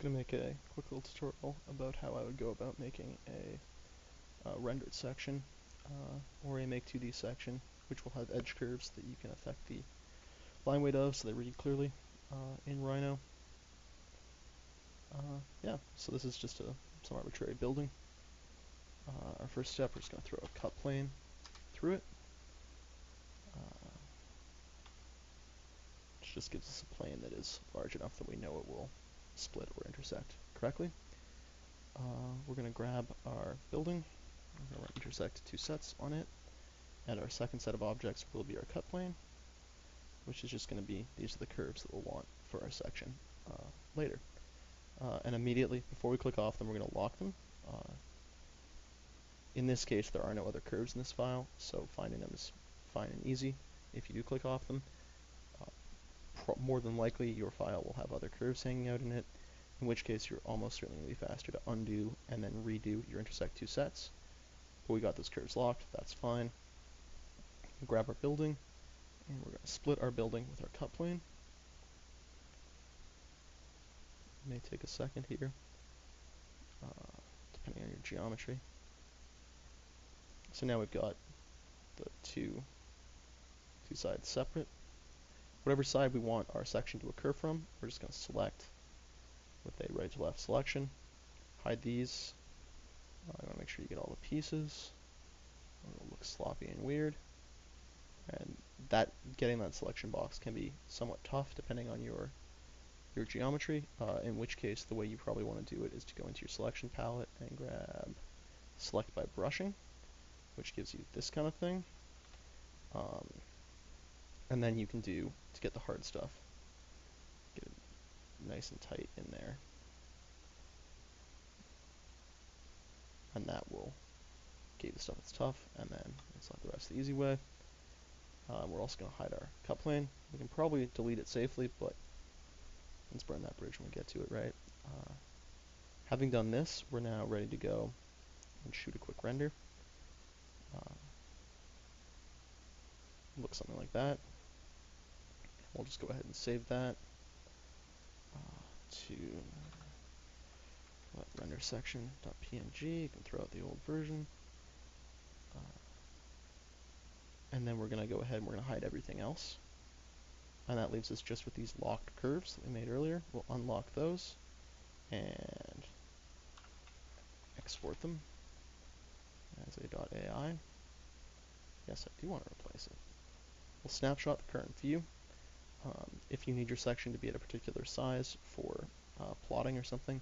going to make a quick little tutorial about how I would go about making a rendered section or a Make2d section, which will have edge curves that you can affect the line weight of so they read clearly in Rhino. Yeah, so this is just some arbitrary building. Our first step, we're just going to throw a cut plane through it. Which just gives us a plane that is large enough that we know it will split or intersect correctly. We're going to grab our building, we're going to intersect two sets on it, and our second set of objects will be our cut plane, which is just going to be, these are the curves that we'll want for our section later. And immediately, before we click off them, we're going to lock them. In this case, there are no other curves in this file, so finding them is fine and easy. If you do click off them, more than likely your file will have other curves hanging out in it, in which case you're almost certainly going to be faster to undo and then redo your intersect two sets. But we got those curves locked, that's fine. We'll grab our building, and we're going to split our building with our cut plane. It may take a second here, depending on your geometry. So now we've got the two sides separate. Whatever side we want our section to occur from, we're just going to select with a right to left selection, hide these. I want to make sure you get all the pieces. It'll look sloppy and weird. And getting that selection box can be somewhat tough depending on your geometry, in which case the way you probably want to do it is to go into your selection palette and grab select by brushing, which gives you this kind of thing. And then you can do, to get the hard stuff, get it nice and tight in there. And that will get the stuff that's tough, and then select the rest the easy way. We're also going to hide our cut plane. We can probably delete it safely, but let's burn that bridge when we get to it, right? Having done this, we're now ready to go and shoot a quick render. Looks something like that. We'll just go ahead and save that to render section.png. You can throw out the old version. And then we're going to go ahead and we're going to hide everything else. And that leaves us just with these locked curves that we made earlier. We'll unlock those and export them as a .ai. Yes, I do want to replace it. We'll snapshot the current view. If you need your section to be at a particular size for plotting or something,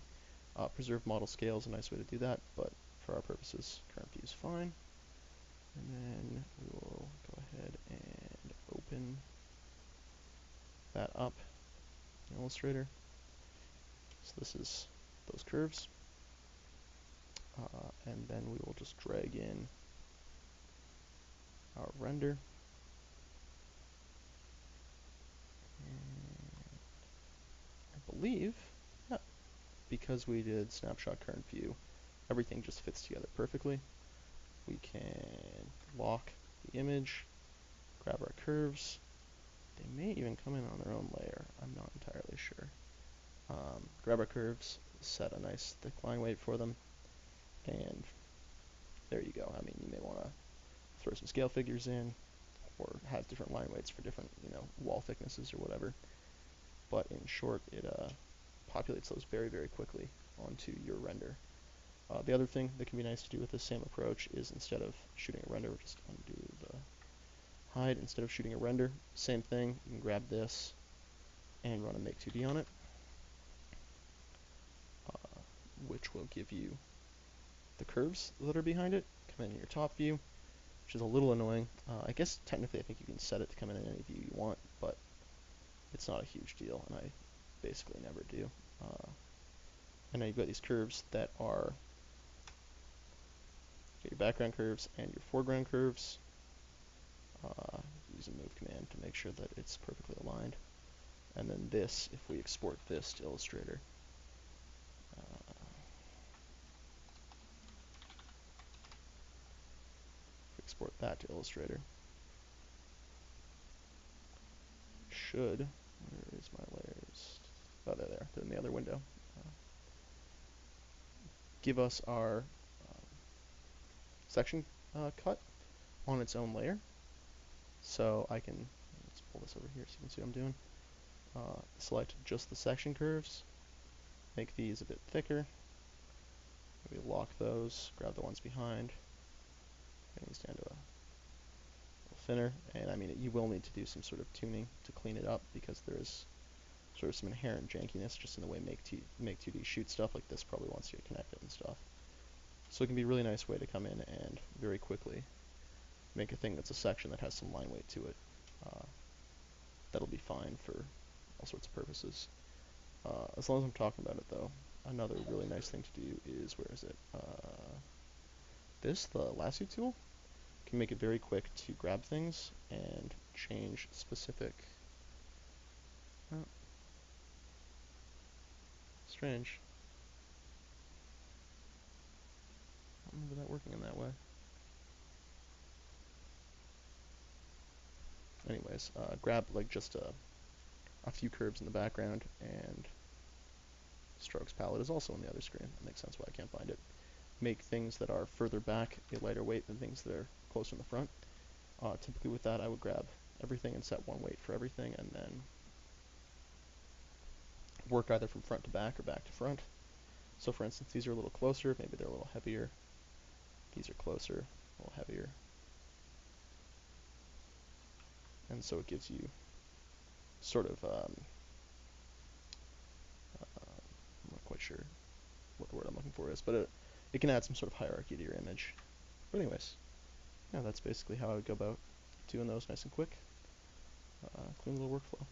preserve model scale is a nice way to do that, but for our purposes, current view is fine. And then we will go ahead and open that up in Illustrator. So this is those curves. And then we will just drag in our render. And I believe, yeah, because we did snapshot current view, everything just fits together perfectly. We can lock the image, grab our curves. They may even come in on their own layer, I'm not entirely sure. Grab our curves, set a nice thick line weight for them, and there you go. I mean, you may want to throw some scale figures in, or have different line weights for different, wall thicknesses or whatever. But in short, it populates those very, very quickly onto your render. The other thing that can be nice to do with this same approach is instead of shooting a render, we'll just undo the hide. Instead of shooting a render, same thing, you can grab this and run a Make2d on it, which will give you the curves that are behind it, come in your top view, which is a little annoying. I guess technically I think you can set it to come in any view you want, but it's not a huge deal, and I basically never do. And now you've got these curves that are your background curves and your foreground curves. Use a move command to make sure that it's perfectly aligned. And then this, if we export this to Illustrator, export that to Illustrator, should, where is my layers? Oh, they're there, they're in the other window. give us our section cut on its own layer. So I can, let's pull this over here so you can see what I'm doing. Select just the section curves, make these a bit thicker, maybe lock those, grab the ones behind, bring these down to a little thinner, and I mean, you will need to do some sort of tuning to clean it up because there's sort of some inherent jankiness just in the way Make2d shoots stuff. Like this probably wants you to connect it and stuff. So it can be a really nice way to come in and very quickly make a thing that's a section that has some line weight to it. That'll be fine for all sorts of purposes. As long as I'm talking about it though, another really nice thing to do is, where is it? The lasso tool, can make it very quick to grab things and change specific. Oh, strange. I don't remember that working in that way. Anyways, grab like just a few curves in the background, and strokes palette is also on the other screen. That makes sense why I can't find it. Make things that are further back a lighter weight than things that are closer in the front. Typically with that I would grab everything and set one weight for everything, and then work either from front to back or back to front. So for instance, these are a little closer, maybe they're a little heavier. These are closer, a little heavier. And so it gives you sort of, I'm not quite sure what the word I'm looking for is, but it can add some sort of hierarchy to your image. But anyways, yeah, that's basically how I would go about doing those nice and quick. Clean little workflow.